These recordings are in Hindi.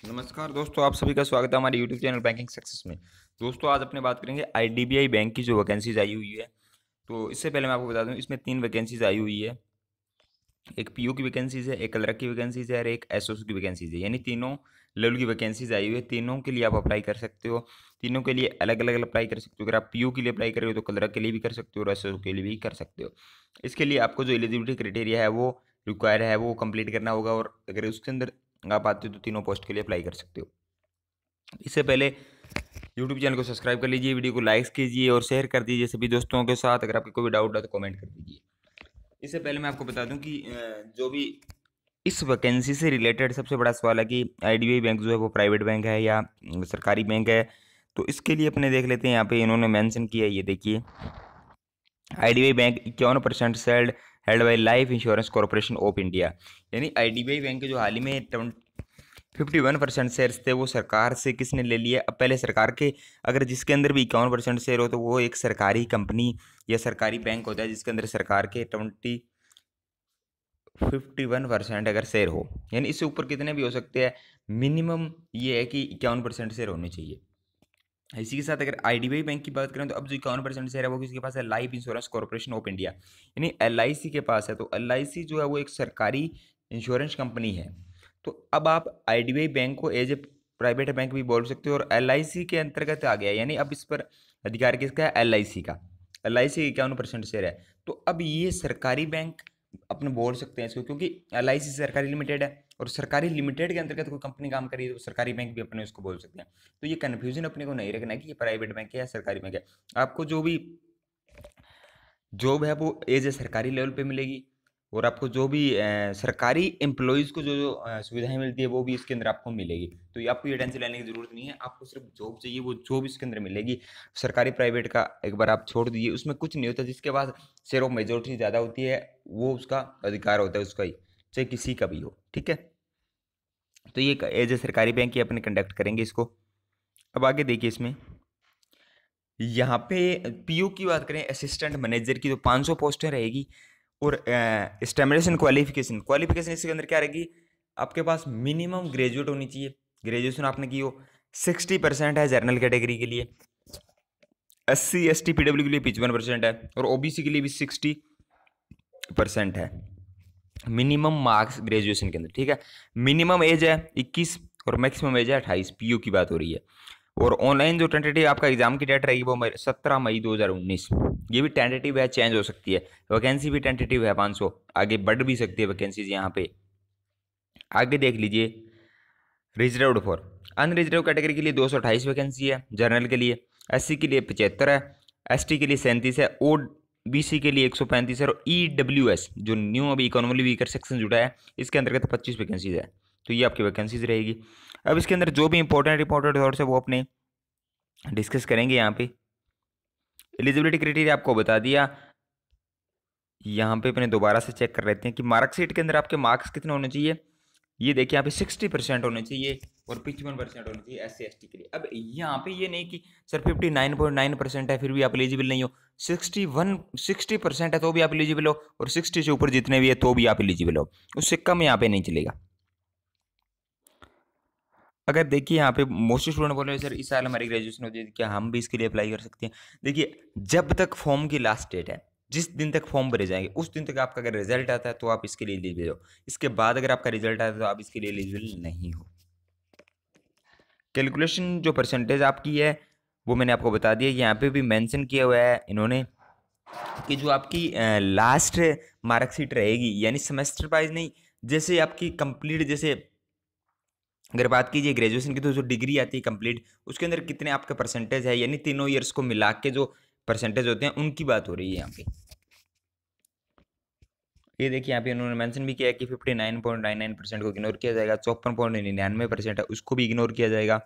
नमस्कार दोस्तों, आप सभी का स्वागत है हमारे यूट्यूब चैनल बैंकिंग सक्सेस में। दोस्तों आज अपने बात करेंगे आईडीबीआई बैंक की जो वैकेंसीज आई हुई है। तो इससे पहले मैं आपको बता दूं, इसमें 3 वैकेंसीज आई हुई है। एक पीयू की वैकेंसीज है, एक क्लर्क की वैकेंसीज है और एक एसओसी की वैकेंसीज है। यानी तीनों लेवल की वैकेंसीज आई हुई है। तीनों के लिए आप अप्लाई कर सकते हो। तीनों के लिए अलग अलग अप्लाई कर सकते हो। अगर आप पीयू के लिए अप्लाई कर रहे हो तो क्लर्क के लिए भी कर सकते हो और एसओसी के लिए भी कर सकते हो। इसके लिए आपको जो एलिजिबिलिटी क्राइटेरिया है वो रिक्वायर है वो कंप्लीट करना होगा, और अगर उसके अंदर आप आते हो तो तीनों पोस्ट के लिए अप्लाई कर सकते हो। इससे पहले यूट्यूब चैनल को सब्सक्राइब कर लीजिए, वीडियो को लाइक कीजिए और शेयर कर दीजिए सभी दोस्तों के साथ। अगर आपको कोई भी डाउट है तो कमेंट कर दीजिए। इससे पहले मैं आपको बता दूं कि जो भी इस वैकेंसी से रिलेटेड सबसे बड़ा सवाल है कि आईडीबीआई बैंक जो है वो प्राइवेट बैंक है या सरकारी बैंक है। तो इसके लिए अपने देख लेते हैं, यहाँ पे इन्होंने मेंशन किया है, ये देखिए। IDBI bank 51% shelled held by life insurance corporation of India. यानी आईडीबीआई बैंक के जो हाल ही में 51% शेयर्स थे वो सरकार से किसने ले लिए। अब पहले सरकार के अगर जिसके अंदर भी 51% शेयर हो तो वो एक सरकारी कंपनी या सरकारी बैंक होता है जिसके अंदर सरकार के 51% अगर शेयर हो। यानी इससे ऊपर कितने भी हो सकते हैं, मिनिमम ये है कि 51% शेयर होने चाहिए। इसी के साथ अगर आईडीबीआई बैंक की बात करें तो अब जो 51% शेयर है वो किसके पास है, life insurance corporation of India यानी एलआईसी के पास है। तो एलआईसी जो है वो एक सरकारी इंश्योरेंस कंपनी है। तो अब आप आईडीबीआई बैंक को एज ए प्राइवेट बैंक भी बोल सकते हो और एलआईसी के अंतर्गत आ गया। यानी अब इस पर अधिकार किसका है, एलआईसी का। एलआईसी 51% शेयर है। तो अब ये सरकारी बैंक अपने बोल सकते हैं इसको, क्योंकि एलआईसी सरकारी लिमिटेड है और सरकारी लिमिटेड के अंतर्गत कोई कंपनी काम करी तो सरकारी बैंक भी अपने उसको बोल सकते हैं। तो ये कन्फ्यूजन अपने को नहीं रखना है कि ये प्राइवेट बैंक है या सरकारी बैंक है। आपको जो भी जॉब है वो एज ए सरकारी लेवल पे मिलेगी, और आपको जो भी सरकारी एम्प्लॉयज़ को जो जो सुविधाएं मिलती है वो भी इसके अंदर आपको मिलेगी। तो ये आपको ये टेंशन लेने की जरूरत नहीं है, आपको सिर्फ जॉब चाहिए, वो जॉब इसके अंदर मिलेगी। सरकारी प्राइवेट का एक बार आप छोड़ दीजिए, उसमें कुछ नहीं होता। जिसके पास शेयर ऑफ मेजोरिटी ज़्यादा होती है वो उसका अधिकार होता है उसका ही, चाहे किसी का भी हो। ठीक है, तो ये एज ए सरकारी बैंक ही अपने कंडक्ट करेंगे इसको। अब आगे देखिए, इसमें यहाँ पे पीओ की बात करें, असिस्टेंट मैनेजर की, तो 500 पोस्टें रहेगी। और स्टेमिनेशन क्वालिफिकेशन क्वालिफिकेशन इसके अंदर क्या रहेगी, आपके पास मिनिमम ग्रेजुएट होनी चाहिए, ग्रेजुएशन आपने की हो। 60% है जनरल कैटेगरी के लिए, SC ST PW के लिए 55% है और ओबीसी के लिए भी 60% है मिनिमम मार्क्स ग्रेजुएशन के अंदर। ठीक है, मिनिमम एज है 21 और मैक्सिमम एज है 28। पीयू की बात हो रही है। और ऑनलाइन जो टेंटेटिव आपका एग्जाम की डेट रहेगी वो 17 मई 2019। ये भी टेंटेटिव है, चेंज हो सकती है। वैकेंसी भी टेंटेटिव है 500, आगे बढ़ भी सकती है वैकेंसीज यहाँ पे। आगे देख लीजिए, रिजर्व्ड फॉर अनरिजर्व कैटेगरी के लिए 228 वैकेंसी है, जनरल के लिए। SC के लिए 75 है, ST के लिए 37 है, OBC के लिए 135 है और EWS जो न्यू अभी इकोनॉमिकली वीकर सेक्शन जुड़ा है इसके अंतर्गत 25 वैकेंसीज है। तो ये आपकी वैकेंसीज रहेगी। अब इसके अंदर जो भी इंपॉर्टेंट थॉट्स है वो अपने डिस्कस करेंगे यहाँ पे। एलिजिबिलिटी क्राइटेरिया आपको बता दिया। यहाँ पे अपने दोबारा से चेक कर लेते हैं कि मार्कशीट के अंदर आपके मार्क्स कितने होने चाहिए। ये देखिए, यहाँ पे 60% होने चाहिए और 55% होने चाहिए SC ST के लिए। अब यहाँ पे ये नहीं कि सर 59.9% है फिर भी आप एलिजिबल नहीं हो, 60% है तो भी आप एलिजिबल हो, और 60 से ऊपर जितने भी है तो भी आप एलिजिबल हो, उससे कम यहाँ पे नहीं चलेगा। अगर देखिए यहाँ पे मोस्ट स्टूडेंट बोल रहे हैं सर इस साल हमारी ग्रेजुएशन हो जाएगी, क्या हम भी इसके लिए अप्लाई कर सकते हैं। देखिए, जब तक फॉर्म की लास्ट डेट है, जिस दिन तक फॉर्म भरे जाएंगे उस दिन तक आपका अगर रिजल्ट आता है तो आप इसके लिए एलिजिबल हो। इसके बाद अगर आपका रिजल्ट आता है तो आप इसके लिए एलिजिबल नहीं हो। कैलकुलेशन जो परसेंटेज आपकी है वो मैंने आपको बता दिया। यहाँ पे भी मेंशन किया हुआ है इन्होंने कि जो आपकी लास्ट मार्कशीट रहेगी, यानी सेमेस्टर वाइज नहीं, जैसे आपकी कंप्लीट, जैसे अगर बात कीजिए ग्रेजुएशन की तो जो डिग्री आती है कंप्लीट उसके अंदर कितने आपके परसेंटेज है, यानी तीनों ईयर्स को मिला के जो परसेंटेज होते हैं उनकी बात हो रही है यहाँ पे। ये देखिए, यहाँ पे उन्होंने मेंशन भी किया है कि 59.99% को इग्नोर किया जाएगा, 54.99% है उसको भी इग्नोर किया जाएगा।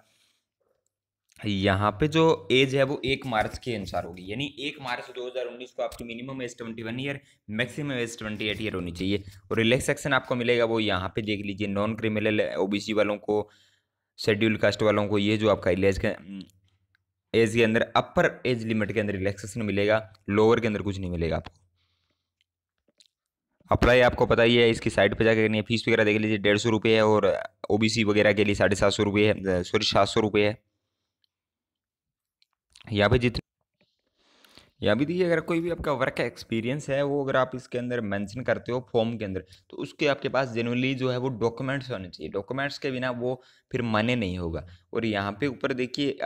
यहाँ पे जो एज है वो 1 मार्च के अनुसार होगी, यानी 1 मार्च 2019 को आपकी minimum age 21 year, maximum age 28 year होनी चाहिए। और रिलैक्सेशन आपको मिलेगा वो यहाँ पे देख लीजिए, नॉन क्रिमिनल ओबीसी वालों को, शेड्यूल कास्ट वालों को, ये जो आपका एज के अंदर अपर एज लिमिट के अंदर रिलैक्सेशन मिलेगा, लोअर के अंदर कुछ नहीं मिलेगा आपको। अप्लाई आपको पता ही है, इसकी साइट पे जाकर करनी है। फीस वगैरह देख लीजिए, 150 रुपये है, और ओबीसी वगैरह के लिए 750 रुपये है, सॉरी 700 रुपये है। यहाँ पे जितने यहाँ भी देखिए, अगर कोई भी आपका वर्क का एक्सपीरियंस है वो अगर आप इसके अंदर मेंशन करते हो फॉर्म के अंदर, तो उसके आपके पास जेन्युइनली जो है वो डॉक्यूमेंट्स होने चाहिए। डॉक्यूमेंट्स के बिना वो फिर मान्य नहीं होगा। और यहाँ पे ऊपर देखिए,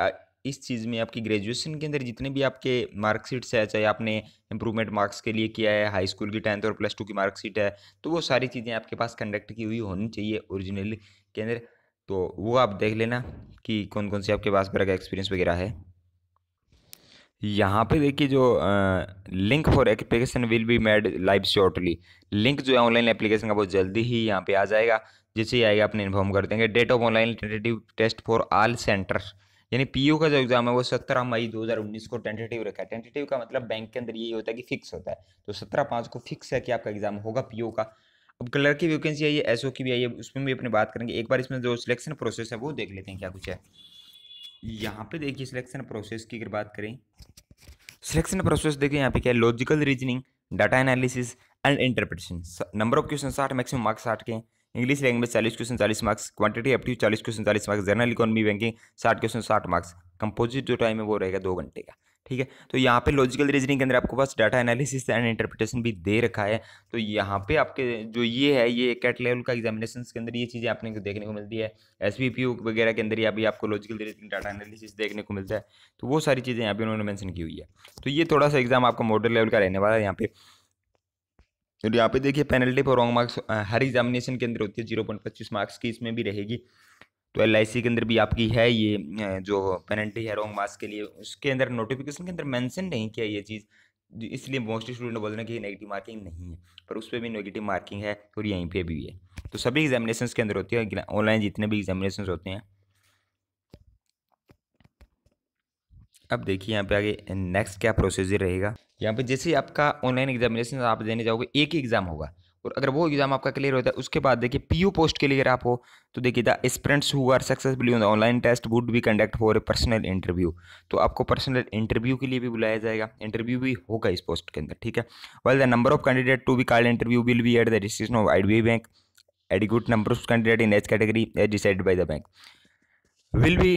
इस चीज़ में आपकी ग्रेजुएशन के अंदर जितने भी आपके मार्कशीट्स है, चाहे आपने इंप्रूवमेंट मार्क्स के लिए किया है, हाई स्कूल की 10th और +2 की मार्कशीट है, तो वो सारी चीज़ें आपके पास कंडक्ट की हुई होनी चाहिए ओरिजिनली के अंदर। तो वो आप देख लेना कि कौन कौन से आपके पास वर्क का एक्सपीरियंस वगैरह है। यहाँ पे देखिए, जो link for application will be made live shortly. Link जो है ऑनलाइन एप्लीकेशन का वो जल्दी ही यहाँ पे आ जाएगा। जैसे ही आएगा अपने इन्फॉर्म कर देंगे। Date of online tentative test for all centre, यानी पीयू का जो एग्जाम है वो 17 मई 2019 को टेंटेटिव रखा है। टेंटेटिव का मतलब बैंक के अंदर यही होता है कि फिक्स होता है। तो 17/5 को फिक्स है कि आपका एग्जाम होगा पीयू का। अब क्लर्क की वैकेंसी आई है, एसओ की भी आई है, उसमें भी अपनी बात करेंगे। एक बार इसमें जो सिलेक्शन प्रोसेस है वो देख लेते हैं क्या कुछ है। यहाँ पे देखिए, सिलेक्शन प्रोसेस की अगर बात करें, सिलेक्शन प्रोसेस देखिए यहाँ पे क्या है। Logical reasoning, data analysis and interpretation. Number of question 60, maximum marks 60 के हैं। English language 40 question 40 marks. Quantity aptitude 40 question 40 marks. General economy banking 60 question 60 marks. Composite जो टाइम है वो रहेगा 2 घंटे का। ठीक है, तो यहाँ पे लॉजिकल रीजनिंग के अंदर आपको पास डाटा एनालिसिस एंड इंटरप्रिटेशन भी दे रखा है। तो यहाँ पे आपके जो ये है, ये कैट लेवल का एग्जामिनेशन के अंदर ये चीज़ें आपने को देखने को मिलती है। एसवीपीयू वगैरह के अंदर या भी आपको लॉजिकल रीजनिंग, डाटा एनालिसिस देखने को मिलता है। तो वो सारी चीज़ें यहाँ पे उन्होंने मेंशन की हुई है। तो ये थोड़ा सा एग्जाम आपका मॉडल लेवल का रहने वाला है यहाँ पे। और यहाँ पे देखिए, penalty for wrong marks her examination के अंदर होती है, 0.25 मार्क्स की इसमें भी रहेगी। तो एलआईसी के अंदर भी आपकी है ये जो पेनल्टी है रॉन्ग मार्क्स के लिए। उसके अंदर नोटिफिकेशन के अंदर मेंशन नहीं किया ये चीज़, इसलिए मोस्ट स्टूडेंट बोल रहे हैं कि नेगेटिव मार्किंग नहीं है, पर उस पर भी नेगेटिव मार्किंग है और यहीं पे भी है। तो सभी एग्जामिनेशन के अंदर होती है, ऑनलाइन जितने भी एग्जामिनेशन होते हैं। अब देखिए यहाँ पे आगे नेक्स्ट क्या प्रोसीजर रहेगा। यहाँ पे जैसे आपका ऑनलाइन एग्जामिनेशन आप देने जाओगे, एक ही एग्जाम होगा, और अगर वो एग्जाम आपका क्लियर होता है उसके बाद देखिए पीयू पोस्ट के लिए अगर आप हो, तो देखिए the aspirants who are successfully on the online test would be conduct for a personal interview. तो आपको पर्सनल इंटरव्यू के लिए भी बुलाया जाएगा, इंटरव्यू भी होगा इस पोस्ट के अंदर। ठीक है, well the number of candidate to be called interview will be at the decision of IDBI bank. Adequate number of candidate in each category as decided by the bank will be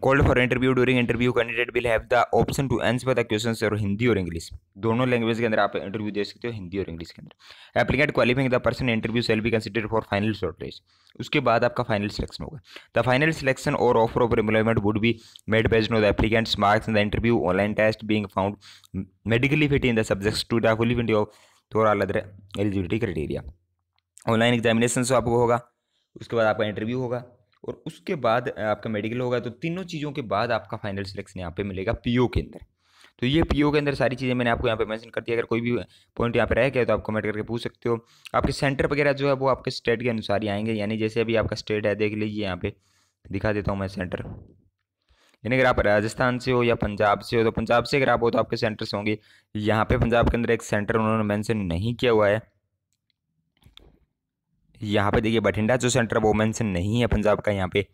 called for interview। during interview candidate will have the option to answer the questions और हिंदी और इंग्लिश दोनों लैंग्वेज के अंदर आप इंटरव्यू दे सकते हो, हिंदी और इंग्लिश के अंदर। Applicant qualifying the person interview shall be consider for final shortlist. उसके बाद आपका फाइनल सिलेक्शन होगा। द फाइनल सिलेक्शन और offer of employment would be made based on the applicant's marks in the interview online test being found medically fit in the subjects to the fulfilling of और all other eligibility criteria. Online examination तो आपको होगा, उसके बाद आपका इंटरव्यू होगा, और उसके बाद आपका मेडिकल होगा। तो तीनों चीज़ों के बाद आपका फाइनल सिलेक्शन यहाँ पे मिलेगा पीओ के अंदर। तो ये पीओ के अंदर सारी चीज़ें मैंने आपको यहाँ पे मेंशन कर दी। अगर कोई भी पॉइंट यहाँ पे रह गया तो आप कमेंट करके पूछ सकते हो। आपके सेंटर वगैरह जो है वो आपके स्टेट के अनुसार ही आएंगे, यानी जैसे अभी आपका स्टेट है, देख लीजिए यहाँ पे दिखा देता हूँ मैं सेंटर। यानी अगर आप राजस्थान से हो या पंजाब से हो, तो पंजाब से अगर आप हो तो आपके सेंटर्स होंगे। यहाँ पे पंजाब के अंदर एक सेंटर उन्होंने मेंशन नहीं किया हुआ है। यहाँ पे देखिए बठिंडा जो सेंटर वो मेंशन नहीं है पंजाब का। यहाँ पे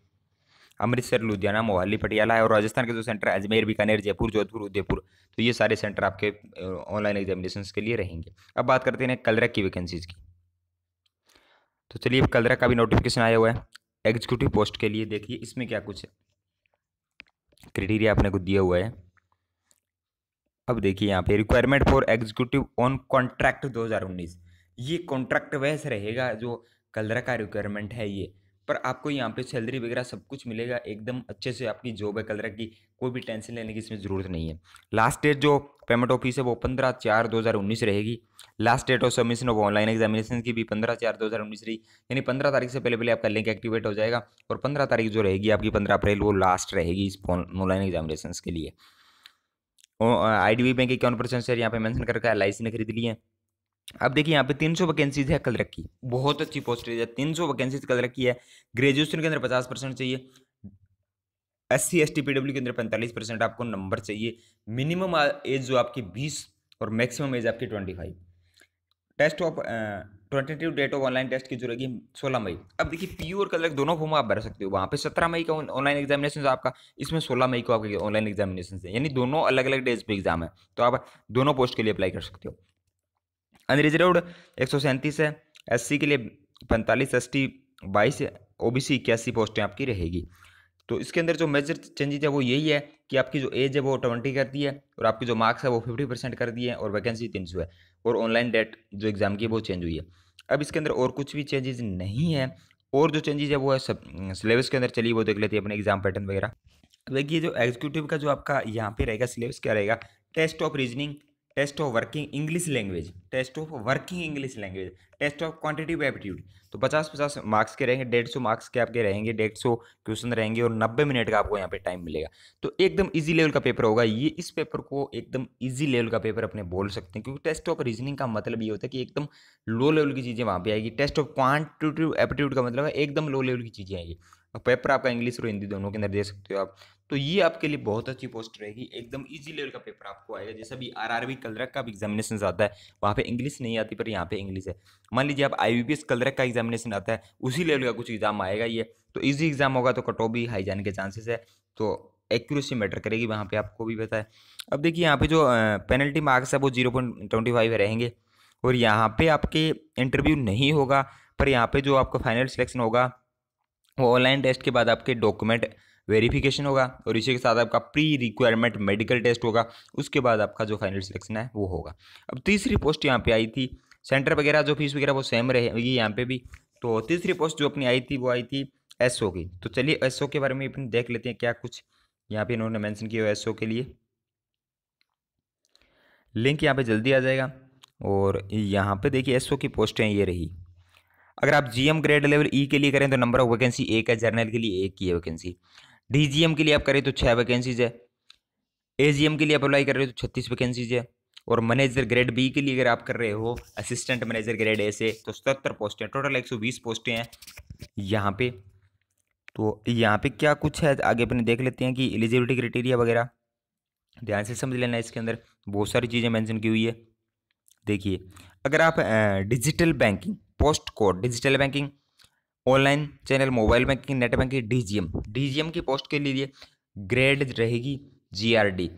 अमृतसर, लुधियाना, मोहाली, पटियाला है। और राजस्थान के जो सेंटर अजमेर, बीकानेर, जयपुर, जोधपुर, उदयपुर, तो ये सारे सेंटर आपके ऑनलाइन एग्जामिनेशन के लिए रहेंगे। अब बात करते हैं कलरक की वैकेंसीज की। तो चलिए, कलरक का भी नोटिफिकेशन आया हुआ है एग्जीक्यूटिव पोस्ट के लिए। देखिए इसमें क्या कुछ क्राइटेरिया आपने को दिया हुआ है। अब देखिए यहाँ पे requirement for executive on contract 2019। ये कॉन्ट्रैक्ट वैसे रहेगा जो कलरक का रिक्वायरमेंट है ये, पर आपको यहाँ पे सैलरी वगैरह सब कुछ मिलेगा, एकदम अच्छे से आपकी जॉब है कलरक की, कोई भी टेंशन लेने की इसमें ज़रूरत नहीं है। लास्ट डेट जो पेमेंट ऑफिस है वो 15/4/2019 रहेगी। Last date of submission of online examination की भी 15/4/2019 रही, यानी 15 तारीख से पहले पहले आपका लिंक एक्टिवेट हो जाएगा। और 15 तारीख जो रहेगी आपकी 15 अप्रैल वो लास्ट रहेगी इस ऑनलाइन एग्जामिनेशन के लिए। आईडीबी बैंक 51% शेयर यहाँ पे मेंशन करके एलआईसी ने खरीद ली है। अब देखिए यहाँ पे 300 वैकेंसीज है कलरक की, बहुत अच्छी पोस्ट है। 300 वैकेंसीज कलरक की है। ग्रेजुएशन के अंदर 50% चाहिए। SC ST PW के अंदर 45% आपको नंबर चाहिए। मिनिमम एज जो आपकी 20 और मैक्सिमम एज आपकी 25। Test of tentative date of online test की जो रहेगी 16 मई। अब देखिए पीयू और कलरक दोनों फॉर्म आप भर सकते हो। वहाँ पे 17 मई का ऑनलाइन एग्जामिनेशन है आपका, इसमें 16 मई को आपके ऑनलाइन एग्जामिनेशन है, यानी दोनों अलग अलग डेज पे एग्जाम है। तो आप दोनों पोस्ट के लिए अप्लाई कर सकते हो। अनरिजर्व्ड 137 है, SC के लिए 45, ST 22, OBC 81 पोस्टें आपकी रहेगी। तो इसके अंदर जो मेजर चेंजेस है वो यही है कि आपकी जो एज है वो 20 कर दी है, और आपकी जो मार्क्स है वो 50% कर दिए हैं, और वैकेंसी 300 है, और ऑनलाइन डेट जो एग्जाम की है वो चेंज हुई है। अब इसके अंदर और कुछ भी चेंजेस नहीं है, और जो चेंजेस है वो है सब सिलेबस के अंदर। चलिए वो देख लेते हैं अपने एग्जाम पैटर्न वगैरह। देखिए जो एग्जीक्यूटिव का जो आपका यहाँ पे रहेगा सिलेबस क्या रहेगा, test of reasoning, test of working English language, test of working English language, test of quantitative aptitude. तो 50-50 मार्क्स के रहेंगे, 150 मार्क्स के आपके रहेंगे, 150 क्वेश्चन रहेंगे, और 90 मिनट का आपको यहाँ पे टाइम मिलेगा। तो एकदम इजी लेवल का पेपर होगा ये। इस पेपर को एकदम इजी लेवल का पेपर अपने बोल सकते हैं, क्योंकि टेस्ट ऑफ रीजनिंग का मतलब ये होता है कि एकदम लो लेवल की चीज़ें वहाँ पे आएगी। टेस्ट ऑफ क्वांटिटिव एप्टीट्यूड का मतलब है एकदम लो लेवल की चीज़ें आएगी। और पेपर आपका इंग्लिश और हिंदी दोनों के अंदर दे सकते हो आप। तो ये आपके लिए बहुत अच्छी पोस्ट रहेगी, एकदम इजी लेवल का पेपर आपको आएगा। जैसा भी आरआरबी कलरक का भी एग्जामिनेशन आता है, वहाँ पे इंग्लिश नहीं आती, पर यहाँ पे इंग्लिश है। मान लीजिए आप IBPS कलरक का एग्जामिनेशन आता है, उसी लेवल का कुछ एग्जाम आएगा ये। तो इजी एग्जाम होगा, तो कट ऑफ भी हाई जाने के चांसेस है। तो एक्यूरेसी मैटर करेगी वहाँ पे, आपको भी पता है। अब देखिए यहाँ पे जो पेनल्टी मार्क्स है वो 0.25 रहेंगे, और यहाँ पे आपके इंटरव्यू नहीं होगा, पर यहाँ पे जो आपका फाइनल सिलेक्शन होगा वो ऑनलाइन टेस्ट के बाद आपके डॉक्यूमेंट वेरिफिकेशन होगा, और इसी के साथ आपका प्री रिक्वायरमेंट मेडिकल टेस्ट होगा। उसके बाद आपका जो फाइनल सिलेक्शन है वो होगा। अब तीसरी पोस्ट यहाँ पे आई थी, सेंटर वगैरह जो फीस वगैरह वो सेम रहेगी यहाँ पे भी। तो तीसरी पोस्ट जो अपनी आई थी वो आई थी SO की। तो चलिए SO के बारे में अपन देख लेते हैं क्या कुछ यहाँ पे इन्होंने मेंशन किया है SO के लिए। लिंक यहाँ पे जल्दी आ जाएगा, और यहाँ पे देखिए SO की पोस्टें ये रही। अगर आप GM ग्रेड लेवल E के लिए करें तो नंबर ऑफ वैकेंसी 1 है, जर्नल के लिए 1 की है वैकेंसी। DGM के लिए आप करें तो 6 वैकेंसीज है। AGM के लिए आप अप्लाई कर रहे हो तो 36 वैकेंसीज है। और मैनेजर ग्रेड B के लिए अगर आप कर रहे हो असिस्टेंट मैनेजर ग्रेड A से, तो 77 पोस्टें, टोटल 120 पोस्टें हैं यहाँ पे। तो यहाँ पे क्या कुछ है आगे अपने देख लेते हैं कि एलिजिबिलिटी क्राइटेरिया वगैरह ध्यान से समझ लेना। इसके अंदर बहुत सारी चीज़ें मेंशन की हुई है। देखिए अगर आप digital banking, post code digital banking, online channel, mobile banking, net banking, DGM की पोस्ट के लिए ग्रेड रहेगी GRD,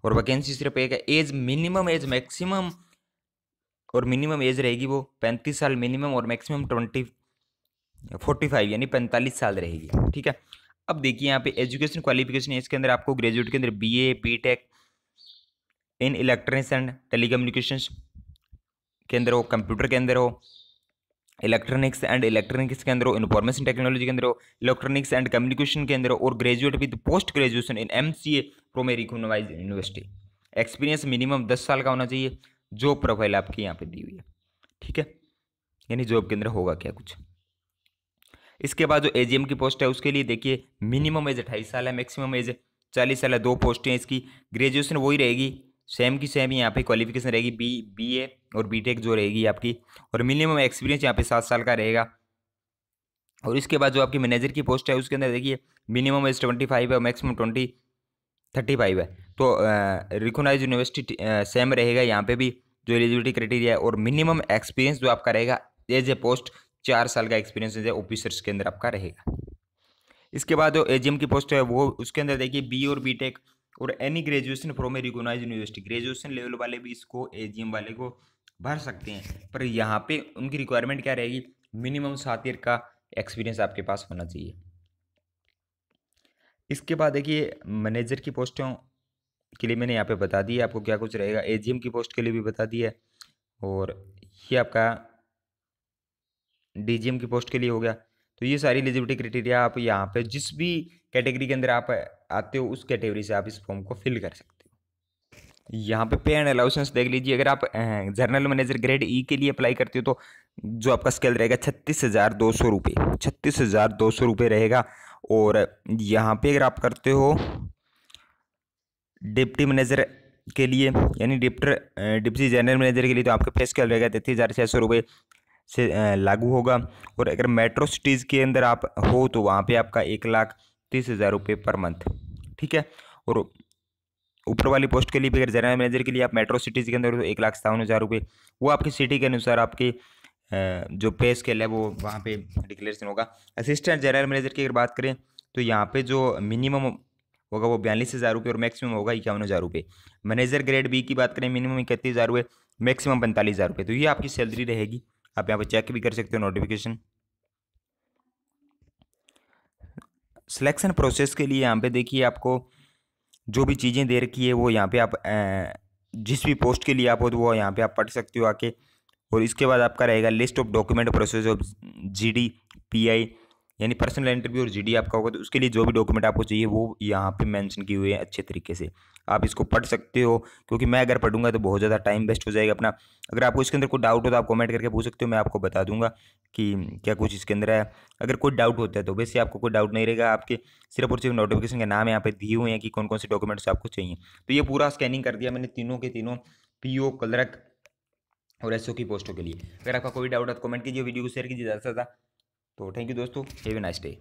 और वैकेंसी सिर्फ एक है। एज मिनिमम, एज मैक्सिमम, और मिनिमम एज रहेगी वो 35 साल मिनिमम, और मैक्सिमम 45 यानी 45 साल रहेगी। ठीक है। अब देखिए यहाँ पे एजुकेशन क्वालिफिकेशन है इसके अंदर, आपको ग्रेजुएट के अंदर BA BTech in electronics and telecommunications के अंदर हो, कंप्यूटर के अंदर हो, इलेक्ट्रॉनिक्स के अंदर हो, इन्फॉर्मेशन टेक्नोलॉजी के अंदर हो, इलेक्ट्रॉनिक्स एंड कम्युनिकेशन के अंदर हो, और graduate with post graduation in MCA from a recognised university. Experience minimum 10 साल का होना चाहिए। जॉब प्रोफाइल आपकी यहाँ पे दी हुई है। ठीक है, यानी जॉब के अंदर होगा क्या कुछ। इसके बाद जो AGM की पोस्ट है उसके लिए देखिए मिनिमम एज 28 साल है, मैक्सिमम एज 40 साल है। 2 पोस्टें इसकी। ग्रेजुएशन वही रहेगी, सेम की सेम यहाँ पे क्वालिफिकेशन रहेगी, BA और BTech जो रहेगी आपकी, और मिनिमम एक्सपीरियंस यहाँ पे 7 साल का रहेगा। और इसके बाद जो आपकी मैनेजर की पोस्ट है उसके अंदर देखिए मिनिमम एज 25 है, मैक्सिमम 35 है। तो रिकॉग्नाइज्ड यूनिवर्सिटी सेम रहेगा यहाँ पे भी जो एलिजिबिलिटी क्राइटेरिया है, और मिनिमम एक्सपीरियंस जो आपका रहेगा एज ए पोस्ट 4 साल का एक्सपीरियंस एज ए ऑफिसर्स के अंदर आपका रहेगा। इसके बाद जो AGM की पोस्ट है वो उसके अंदर देखिए BA और BTech और any graduation from a recognised university. Graduation level वाले भी इसको AGM वाले को भर सकते हैं, पर यहाँ पे उनकी रिक्वायरमेंट क्या रहेगी, मिनिमम 7 ईयर का एक्सपीरियंस आपके पास होना चाहिए। इसके बाद देखिए मैनेजर की पोस्टों के लिए मैंने यहाँ पे बता दिया आपको क्या कुछ रहेगा। AGM की पोस्ट के लिए भी बता दिया है, और ये आपका DGM की पोस्ट के लिए हो गया। तो ये सारी एलिजिबिलिटी क्राइटेरिया आप यहाँ पे जिस भी कैटेगरी के अंदर आप आते हो उस कैटेगरी से आप इस फॉर्म को फिल कर सकते हो। यहाँ पे एंड अलाउंसेंस देख लीजिए। अगर आप जर्नल मैनेजर ग्रेड E के लिए अप्लाई करते हो तो जो आपका स्केल रहेगा 36,200 रुपये, 36,200 रुपये रहेगा। और यहाँ पे अगर आप करते हो डिप्टी मैनेजर के लिए यानी डिप्टी जनरल मैनेजर के लिए, तो आपका पे स्केल रहेगा 33,600 रुपये से लागू होगा। और अगर मेट्रो सिटीज़ के अंदर आप हो तो वहाँ पे आपका 1,30,000 रुपये पर मंथ। ठीक है। और ऊपर वाली पोस्ट के लिए भी अगर जनरल मैनेजर के लिए आप मेट्रो सिटीज़ के अंदर हो तो 1,57,000 रुपये, वो आपकी सिटी के अनुसार आपकी जो पे स्केल है वो वहाँ पे डिक्लेरेशन होगा। असिस्टेंट जनरल मैनेजर की अगर बात करें तो यहाँ पे जो मिनिमम होगा वो 42,000 रुपये और मैक्सिमम होगा 51,000 रुपये। मैनेजर ग्रेड B की बात करें मिनिमम 31,000 रुपये मैक्सिमम 45,000 रुपये। तो ये आपकी सैलरी रहेगी। आप यहाँ पे चेक भी कर सकते हो नोटिफिकेशन। सिलेक्शन प्रोसेस के लिए यहाँ पे देखिए आपको जो भी चीज़ें दे रखी है वो यहाँ पे आप जिस भी पोस्ट के लिए आप हो तो वो यहाँ पे आप पढ़ सकते हो आके। और इसके बाद आपका रहेगा list of document process of GD pi, यानी पर्सनल इंटरव्यू और जीडी आपका होगा, तो उसके लिए जो भी डॉक्यूमेंट आपको चाहिए वो यहाँ पे मेंशन किए हुए हैं अच्छे तरीके से। आप इसको पढ़ सकते हो, क्योंकि मैं अगर पढ़ूंगा तो बहुत ज़्यादा टाइम वेस्ट हो जाएगा अपना। अगर आपको इसके अंदर कोई डाउट हो तो आप कमेंट करके पूछ सकते हो, मैं आपको बता दूंगा कि क्या कुछ इसके अंदर है। अगर कोई डाउट होता है तो वैसे आपको कोई डाउट नहीं रहेगा, आपके सिर्फ और सिर्फ नोटिफिकेशन के नाम यहाँ पे दिए हुए हैं कि कौन कौन से डॉक्यूमेंट्स आपको चाहिए। तो ये पूरा स्कैनिंग कर दिया मैंने तीनों के तीनों, पीओ, क्लर्क और एसओ की पोस्टों के लिए। अगर आपका कोई डाउट है तो कमेंट कीजिए, वीडियो को शेयर कीजिए ज़्यादा से ज़्यादा। तो थैंक यू दोस्तों, हैव ए नाइस डे।